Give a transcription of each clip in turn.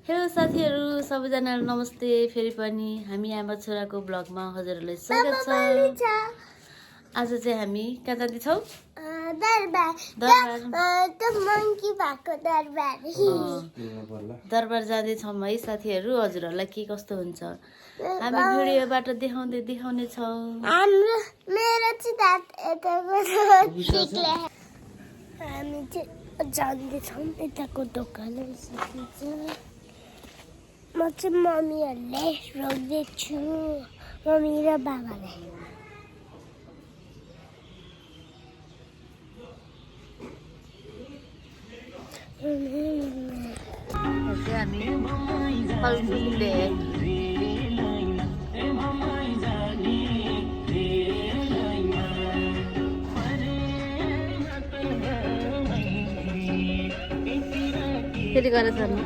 Hello साथीहरू सबैजनालाई नमस्ते। फेरि पनि हामी आमा छोराको ब्लगमा हजुरहरूलाई स्वागत छ। आज चाहिँ हामी कहाँ जाँदैछौँ? दरबार जाँदैछौँ है साथीहरू। हजुरहरूलाई के कस्तो हुन्छ हामी भिडियोबाट देखाउने छौँ। हामी जाँदैछौँ यताको दोकान। म चाहिँ मम्मीहरूले रोक्दैछु, मम्मी र बाबालाई। हामी फलफुल फेरि गरेर जानु।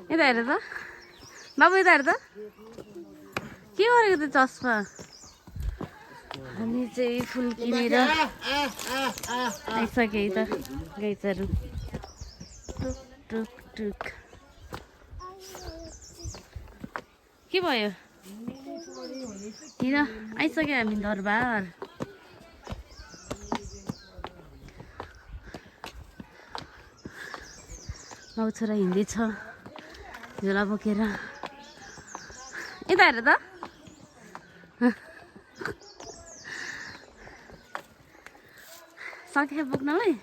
यता हेर त बाबु, यता हेर त के गरेको त चस्मा। हामी चाहिँ फुल किनेर आइसके त गैँचाहरू टुक टुक टुक। के भयो? किन आइसक्यो हामी दरबार। बाउ छोरा हिँड्दैछ झोला बोकेर। यता हेर त सके बोक्नलाई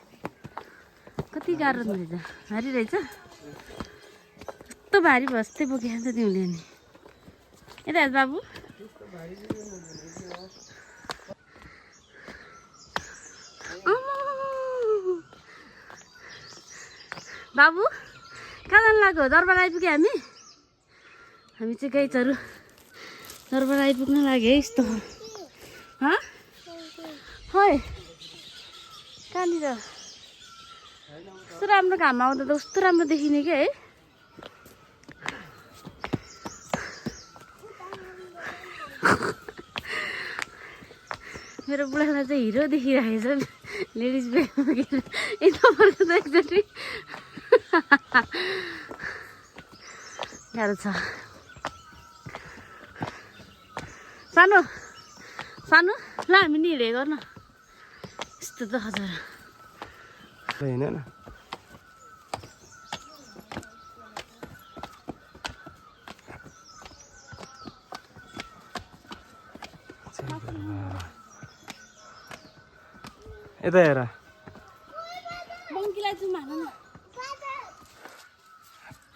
कति गाह्रो रहेछ, भारी रहेछ। कस्तो भारी भस्ते बोकेको त तिमीले नि। यता हेर बाबु। बाबु कहाँ जानु लाग्यो? दरबार आइपुग्यो हामी। हामी चाहिँ गैँचाहरू दरबार आइपुग्न लाग्यो है। यस्तो है कहाँनिर कस्तो राम्रो घाम आउँदा त कस्तो राम्रो देखिने क्या है। मेरो बुढालाई चाहिँ हिरो देखिरहेको छ लेडिज ब्याग बोकेर। यता फर्क त एकचोटि गाह्रो छ। सानो सानो ल हामी नि हिँडे गर्न यस्तो त हजुर होइन न। यता हेर मङ्कीलाई चाहिँ मान न।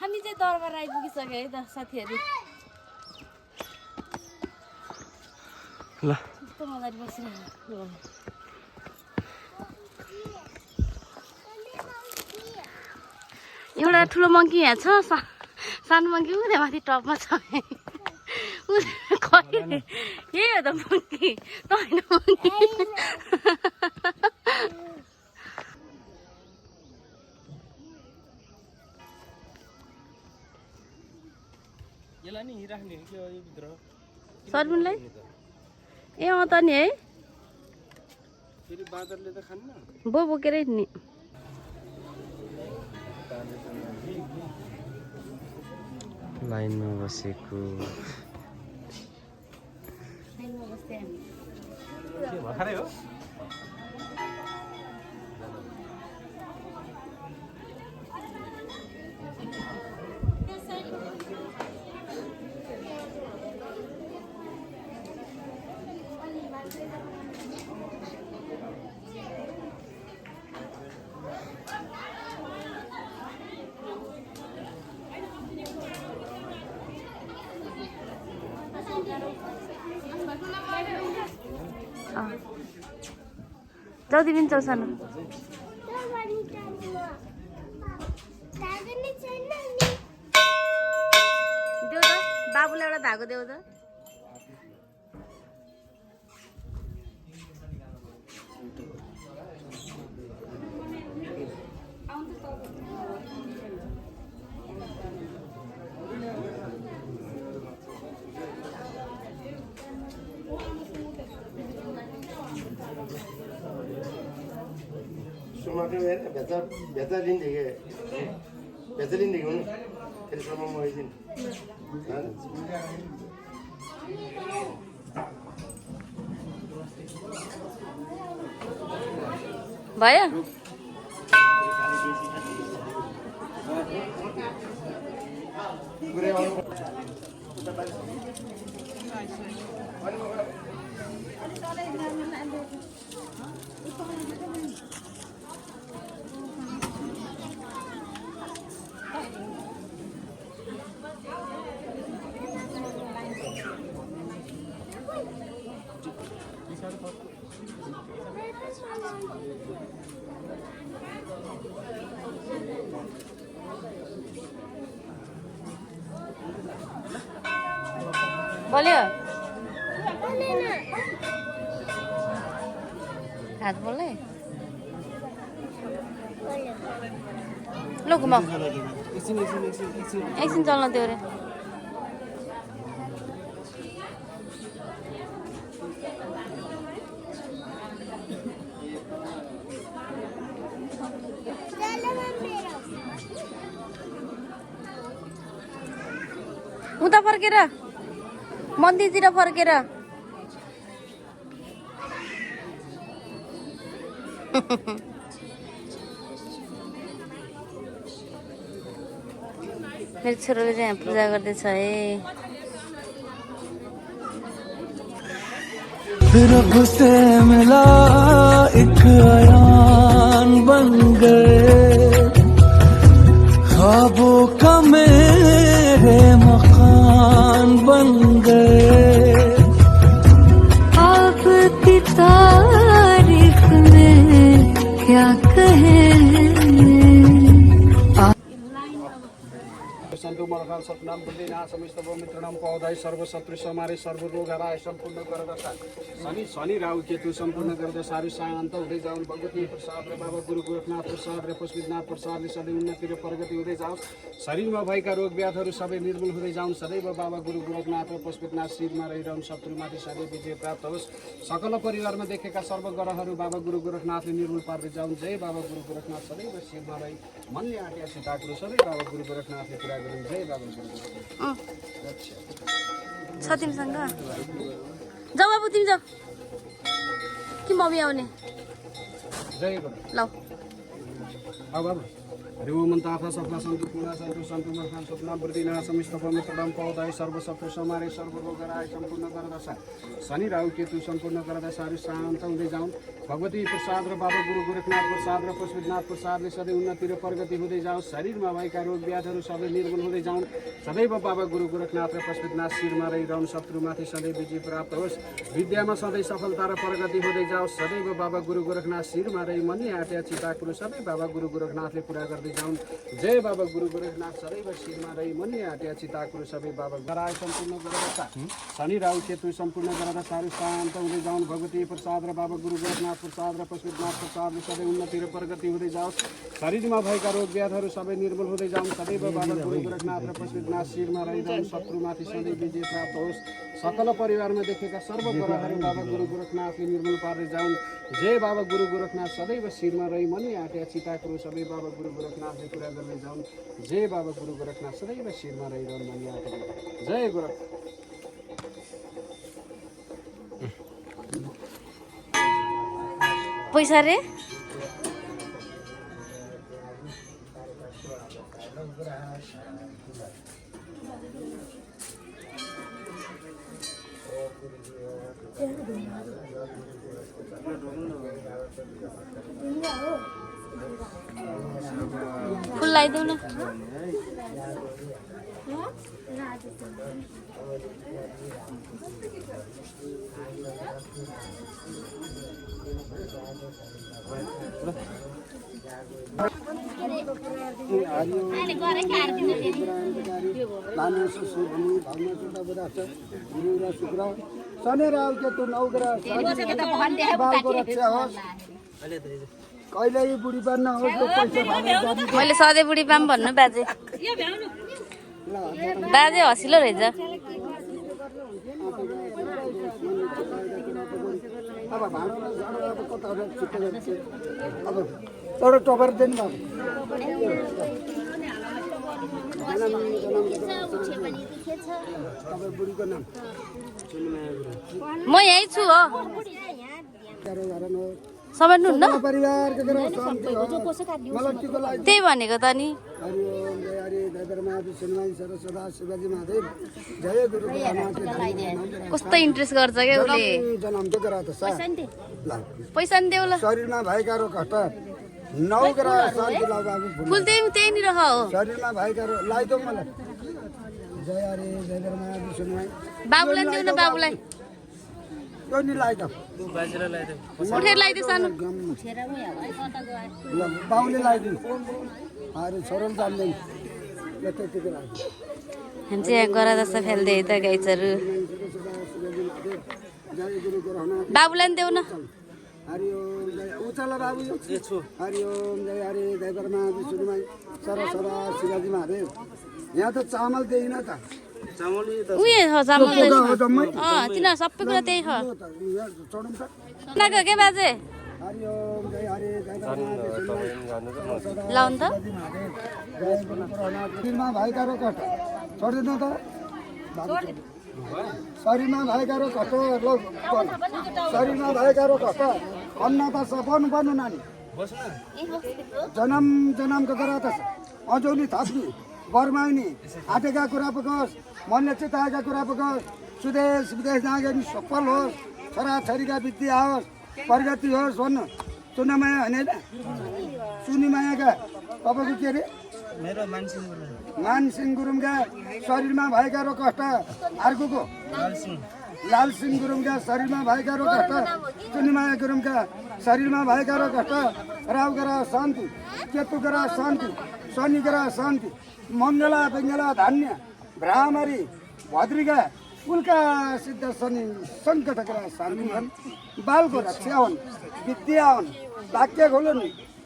हामी चाहिँ दरबार आइपुगिसक्यो है त साथीहरू। ल कस्तो मजाले बसिरहेको। एउटा ठुलो मङ्की यहाँ छ, सानो मङ्की उता माथि टपमा छ। यही हो त मङ्की, त होइन मङ्की। सर्बुनलाई ए अँ त नि है बो बोकेरै नि। लाइनमा बसेको जाऊ दिदी जाऊ सानो। देऊ त बाबुलाई एउटा धागो देऊ त। सुमाटो हेर भेचा भेचा लिन्थे के भेचा लिन्थे कि हुनु त्यससम्म म एकदिन भयो बोल्यो हात बोल्दै ल घुमाऊ एकछिन चल्न त्यो रे उता फर्केर मन्दिरतिर फर्केर मेरो छोरोले चाहिँ यहाँ पूजा गर्दैछ है रब से मिला एक अयान बन गए ख्वाबों का मेरे मकान बन गए आपकी तारीख में क्या कहें सन्तु मलखान सतनाम बुद्धिना समिष्ट मित्रनाम पौधाई सर्वशत्रु समारे सर्वरोग हराए सम्पूर्ण गर्दछ शनि राहु केतु सम्पूर्ण गर्दा सारी शान्त हुँदै जाउन् भगवती प्रसाद र बाबा गुरु गोरखनाथ प्रसाद र पुष्पितनाथ प्रसादले सधैँ उन्नति र प्रगति हुँदै जाओस् शरीरमा भएका रोग व्याधहरू सबै निर्मूल हुँदै जाउन् सदैव बाबा गुरु गोरखनाथ र पुष्पितनाथ शिरमा रहिरहन् शत्रुमाथि सधैँ विजय प्राप्त होस् सकल परिवारमा देखेका सर्व ग्रहहरू बाबा गुरु गोरखनाथले निर्मूल पार्दै जाउन् जय बाबा गुरु गोरखनाथ सदैव शिरमा रही मनले आँट्या सीताकुरो सबै बाबा गुरु गोरखनाथले पुरा गरून् जय बाबा गुरु गोरखनाथ छ तिमीसँग जाऊ बाबु तिमी जाऊ कि मम्मी आउने जय गुरु ल अब बाबु हरि ओम अन्ताथा सपना सन्तु पूर्णा सन्तु सन्तु मखान सपना वृद्धिना समिष्ट पवित्रम पौधाय सर्वशत्रु समारे सर्वरोग हराए सम्पूर्ण गर्दछ शनि राहु केतु सम्पूर्ण गर्दा सारी शान्त हुँदै जाउन् भगवती प्रसाद र बाबा गुरु गोरखनाथ प्रसाद र पुष्पितनाथ प्रसादले सधैँ उन्नति र प्रगति हुँदै जाओस् शरीरमा भएका रोग व्याधहरू सबै निर्मूल हुँदै जाउन् सदैव बाबा गुरु गोरखनाथ र पुष्पितनाथ शिरमा रहिरहन् शत्रुमाथि सधैँ विजय प्राप्त होस् विद्यामा सधैँ सफलता र प्रगति हुँदै जाओस् सदैव बाबा गुरु गोरखनाथ शिरमा रही मनी आट्या चिताकुरो सबै बाबा गुरु गोरखनाथले पुरा गर्दै जाउन् जय बाबा गुरु गोरखनाथ सदैव शिरमा रही मनी आट्या चिताकुरो सबै बाबा गराए सम्पूर्ण गर्दछ शनि राहु केतु सम्पूर्ण गर्दा सारी शान्त हुँदै जाउन् भगवती प्रसाद र बाबा गुरु गोरखनाथ प्रसाद र पुष्पितनाथ प्रसादले सधैँ उन्नति र प्रगति हुँदै जाओस् शरीरमा भएका रोग व्याधहरू सबै निर्मूल हुँदै जाउन् सदैव बाबा गुरु गोरखनाथ र पुष्पितनाथ शिरमा रहिरहन् शत्रुमाथि सधैँ विजय प्राप्त होस् सकल परिवारमा देखेका सर्व ग्रहहरू बाबा गुरु गोरखनाथले निर्मूल पार्दै जाउन् जय बाबा गुरु गोरखनाथ सदैव शिरमा रही मनी आँट्या चिताकुरो सबै बाबा गुरु गोरखनाथले पुरा गर्दै जाउन् जय बाबा गुरु गोरखनाथ सदैव शिरमा रहिरहन् मनी आँट्या जय गोरख पैसा रे फुल लगाइदेऊ न शनि राहु केतु नौ ग्रह बालको रक्षा होस् कहिल्यै बुढी पार्न होस् मैले सधैँ बुढी पाम भन्नु बाजे बाजे हँसिलो रहेछ अब भाँडो झाडो अब कता छिट्टो गर्छ अब एउटा टपर दिनु बाबु तपाईँ बुढीको नाम म यहीँ छु हो सबै नुहुन्न परिवारको मलाई टिको लाग्यो त्यही भनेको त नि हरिओम जय हरि धैर्मा विष्णुमाई सरस्वती शिवाजी महादेव जय गुरु कस्तो इन्ट्रेस्ट गर्छ क्या उसले जन्मको गरा त सा पैसा नि देऊ ल शरीरमा भएका रोग हट 9 ग्रह शान्ति लाउ बाबु फुल त्यहीँनिर हो शरीरमा भएका रोग लाइदो मलाई जय हरि धैर्मा विष्णुमाई बाबुलाई देऊ न बाबुलाई यो नि लाइदो उठेर लगाइदियो सानो ल बाउले लाइदिनु अरे छोरो जान्दैन त्यतिको लाग्यो हामी चाहिँ यहाँ गरा जस्तो खेल्दै त गाइजहरू जय गुरु ग्रहण बाबुलाई नि देऊ न हरिओम जय उचाला बाबु हरिओम जय हरि धैर्मा विष्णुमाई सरस्वती शिवाजी महादेव यहाँ त चामल दिइन त उयो हो चामल हो जम्मै तिनीहरू सबै कुरा त्यही हो चढौँ त नाको के बाजे हरिओम जय हरि धैर्मा विष्णुमाई लाउनु त शरीरमा भएका रोग हट छोडिदिनु त शरीरमा भएका रोग हट शरीरमा भएका रोग हट अन्नता बन्नु बन्नु नानी जन्मको गरा त अजौली थाप्ने बरमाउने आँटेका कुरा पकोस् मनले चिताएका कुरा पकोस् सुदेश विदेश जाँगे नि सफल होस् छोराछोरीका विद्या होस् प्रगति होस् भन्नु चुनामाया होइन सुनिमायाका तपाईँको के अरे मानसिंह गुरुङका शरीरमा भएका रोग कष्ट अर्कोको लालसिंह गुरुङका शरीरमा भएका रोग कष्ट चुनिमाया गुरुङका शरीरमा भएका रोग कष्ट राहु ग्रह शान्ति केतु ग्रह शान्ति शनि ग्रह शान्ति मङ्गला बेङ्गला धान्य भ्रामरी भद्रिका कुलका सिद्ध शनि सङ्कट ग्रह शान्ति हुन् बालको रक्षा हुन् विद्या हुन् भाग्य खोलुन्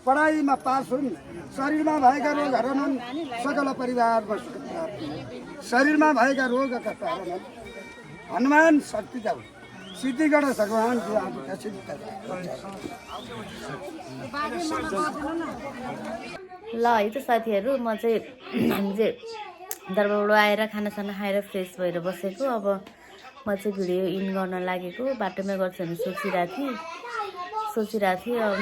पढाइमा पास हुन् शरीरमा भएका रोगहरू हुन् सकल परिवारमा सुख प्राप्त शरीरमा भएका रोगका कारण हनुमान शक्ति जाऊ सिद्धिगढ भगवान ल है त साथीहरू म चाहिँ हामी चाहिँ दरबारबाट आएर खानासाना खाएर फ्रेस भएर बसेको अब म चाहिँ भिडियो इन गर्न लागेको बाटोमै गर्छु भने सोचिरहेको थिएँ अब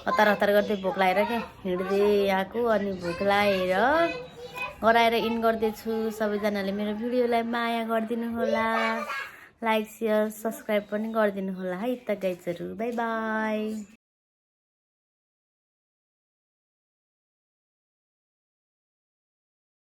हतार हतार गर्दै भोक लागेर क्या हिँड्दै आएको अनि भोक लागेर गराएर इन गर्दैछु सबैजनाले मेरो भिडियोलाई माया गरिदिनु होला लाइक सेयर सब्सक्राइब पनि गरिदिनु होला है त गाइजहरू बाई बाई